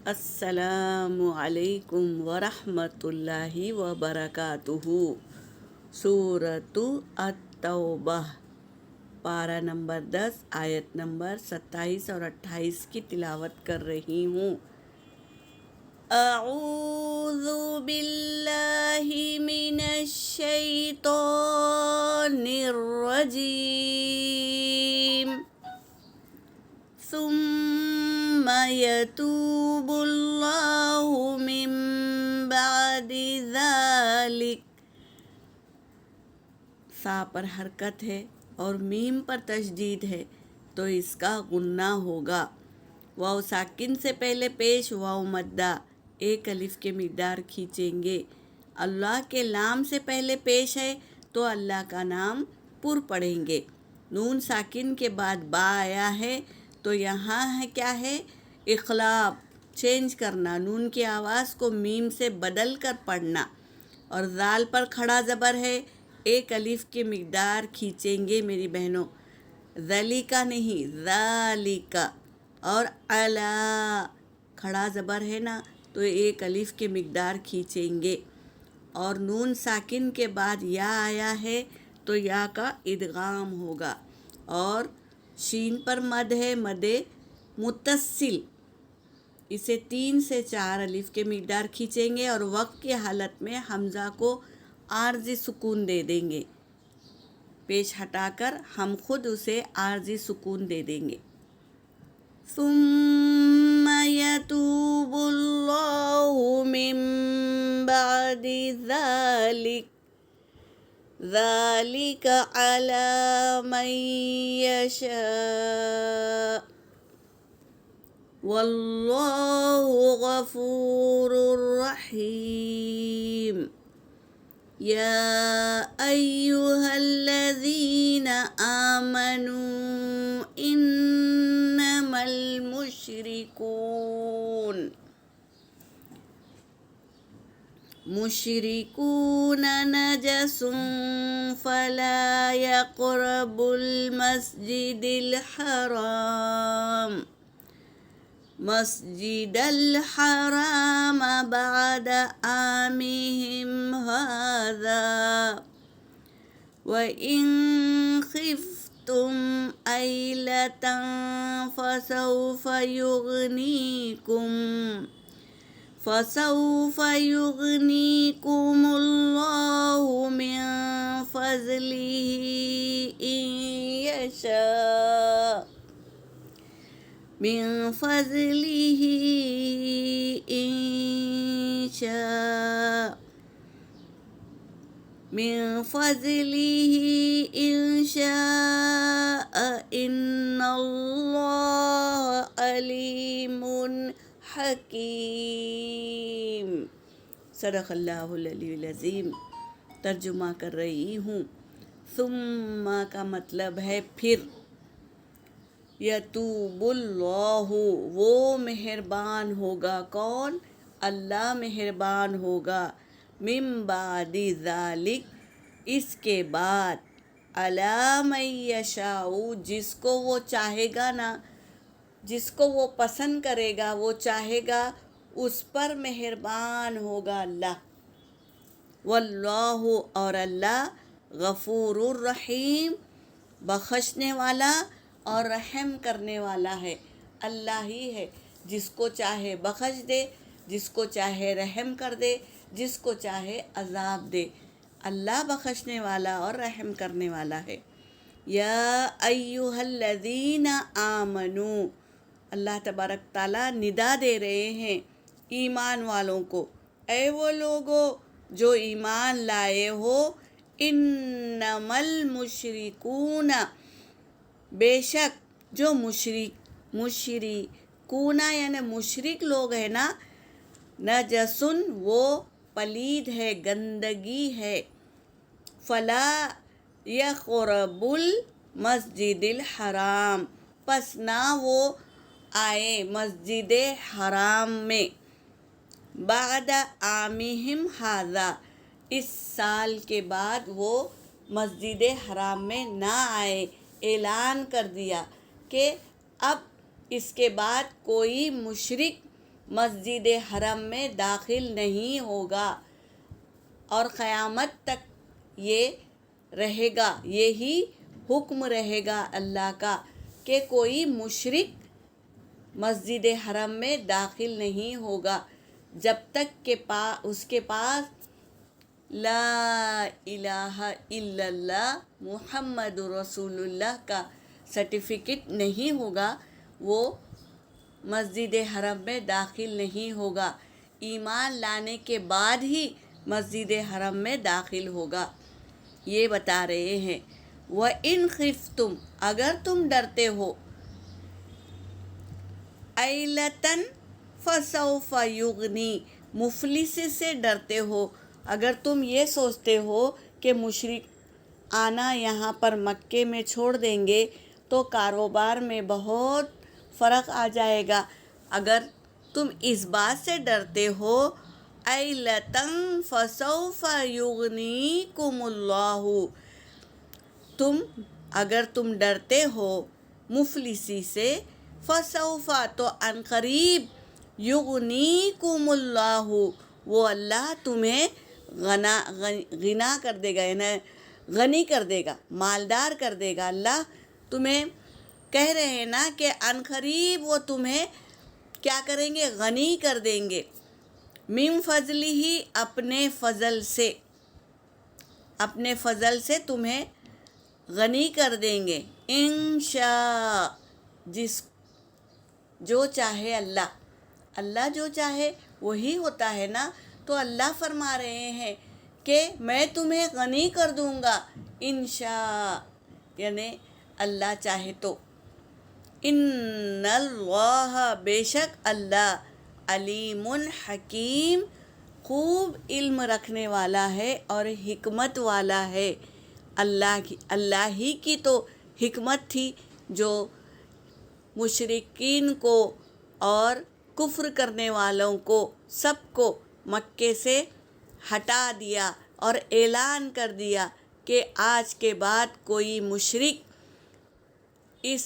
السلام علیکم ورحمۃ اللہ وبرکاتہ۔ سورۃ التوبہ، پارہ نمبر 10، آیت نمبر 27 اور 28 کی تلاوت کر رہی ہوں۔ اعوذ باللہ من الشیطان الرجیم۔ ثم يتوب اللہ من بعد ذلك، سا پر حرکت ہے اور میم پر تشدید ہے تو اس کا غنہ ہوگا۔ واو ساکن سے پہلے پیش واو مدہ، ایک الف کے مقدار کھینچیں گے۔ اللہ کے لام سے پہلے پیش ہے تو اللہ کا نام پر پڑھیں گے۔ نون ساکن کے بعد با آیا ہے تو یہاں ہے کیا ہے؟ اخلاب، چینج کرنا، نون کی آواز کو میم سے بدل کر پڑھنا۔ اور ذال پر کھڑا زبر ہے، ایک الف کی مقدار کھینچیں گے میری بہنوں، ذلیکا نہیں ذالکا۔ اور علا کھڑا زبر ہے نا تو ایک الف کی مقدار کھینچیں گے۔ اور نون ساکن کے بعد یا آیا ہے تو یا کا ادغام ہوگا۔ اور شین پر مد ہے، مد متصل، اسے 3 سے 4 الف کے مقدار کھینچیں گے اور وقت کی حالت میں حمزہ کو عارضی سکون دے دیں گے، پیش ہٹا کر ہم خود اسے عارضی سکون دے دیں گے۔ ثم يتوب اللہ من بعد ذلك ذلك على من يشاء واللہ غفور رحیم۔ یا ایہا الذین آمنوا انما المشرکون نجس فلا يقربوا المسجد الحرام بعد عامهم هذا وإن خفتم عيلة فسوف يغنيكم الله من فضله إن يشاء إن اللہ علیم حکیم۔ صدق اللہ العلی العظیم۔ ترجمہ کر رہی ہوں۔ ثم کا مطلب ہے پھر، یتوب اللہ وہ مہربان ہوگا، کون؟ اللہ مہربان ہوگا، من بعد ذالک اس کے بعد، علی من یشاء جس کو وہ چاہے گا نا، جس کو وہ پسند کرے گا، وہ چاہے گا اس پر مہربان ہوگا اللہ۔ واللہ اور اللہ، غفور الرحیم بخشنے والا اور رحم کرنے والا ہے۔ اللہ ہی ہے جس کو چاہے بخش دے، جس کو چاہے رحم کر دے، جس کو چاہے عذاب دے۔ اللہ بخشنے والا اور رحم کرنے والا ہے۔ یا ایہا الذین آمنو، اللہ تبارک تعالیٰ ندا دے رہے ہیں ایمان والوں کو، اے وہ لوگو جو ایمان لائے ہو، انما المشرکون بے شک جو مشرکون یعنی مشرک لوگ ہیں نا، نجسن وہ پلید ہے، گندگی ہے، فلا یقربوا المسجد الحرام پس نہ وہ آئے مسجد حرام میں، بعد عامہم ھذا اس سال کے بعد وہ مسجد حرام میں نہ آئے۔ اعلان کر دیا کہ اب اس کے بعد کوئی مشرک مسجد حرم میں داخل نہیں ہوگا، اور قیامت تک یہ رہے گا، یہی حکم رہے گا اللہ کا کہ کوئی مشرک مسجد حرم میں داخل نہیں ہوگا جب تک کہ اس کے پاس لا الہ الا اللہ محمد رسول اللہ کا سرٹیفکیٹ نہیں ہوگا، وہ مسجد حرم میں داخل نہیں ہوگا، ایمان لانے کے بعد ہی مسجد حرم میں داخل ہوگا۔ یہ بتا رہے ہیں وَإِنْ خِفْتُمْ، اگر تم ڈرتے ہو، عَيْلَةً فَسَوْفَ يُغْنِي، مفلس سے ڈرتے ہو، اگر تم یہ سوچتے ہو کہ مشرک آنا یہاں پر مکے میں چھوڑ دیں گے تو کاروبار میں بہت فرق آ جائے گا، اگر تم اس بات سے ڈرتے ہو عَيْلَةً فَسَوْفَ يُغْنِيكُمُ اللَّهُ، اگر تم ڈرتے ہو مفلسی سے، فَسَوْفَ تو عن قریب، یغنیکم اللہ، وہ اللہ تمہیں غنا کر دے گا، یعنی غنی کر دے گا، مالدار کر دے گا۔ اللہ تمہیں کہہ رہے ہیں نا کہ عن قریب وہ تمہیں کیا کریں گے؟ غنی کر دیں گے، من فضلہ، اپنے فضل سے، اپنے فضل سے تمہیں غنی کر دیں گے، انشاء، جو چاہے اللہ، اللہ جو چاہے وہی ہوتا ہے نا، تو اللہ فرما رہے ہیں کہ میں تمہیں غنی کر دوں گا انشاء، یعنی اللہ چاہے تو۔ ان اللہ، بے شک اللہ، علیم حکیم، خوب علم رکھنے والا ہے اور حکمت والا ہے۔ اللہ ہی کی تو حکمت تھی جو مشرکین کو اور کفر کرنے والوں کو سب کو مکے سے ہٹا دیا اور اعلان کر دیا کہ آج کے بعد کوئی مشرک اس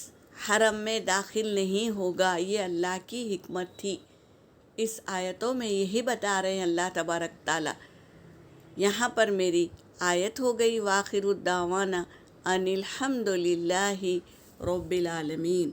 حرم میں داخل نہیں ہوگا۔ یہ اللہ کی حکمت تھی۔ اس آیتوں میں یہی بتا رہے ہیں اللہ تبارک تعالیٰ۔ یہاں پر میری آیت ہو گئی، وآخر الدعوانا ان الحمد للہ رب العالمین۔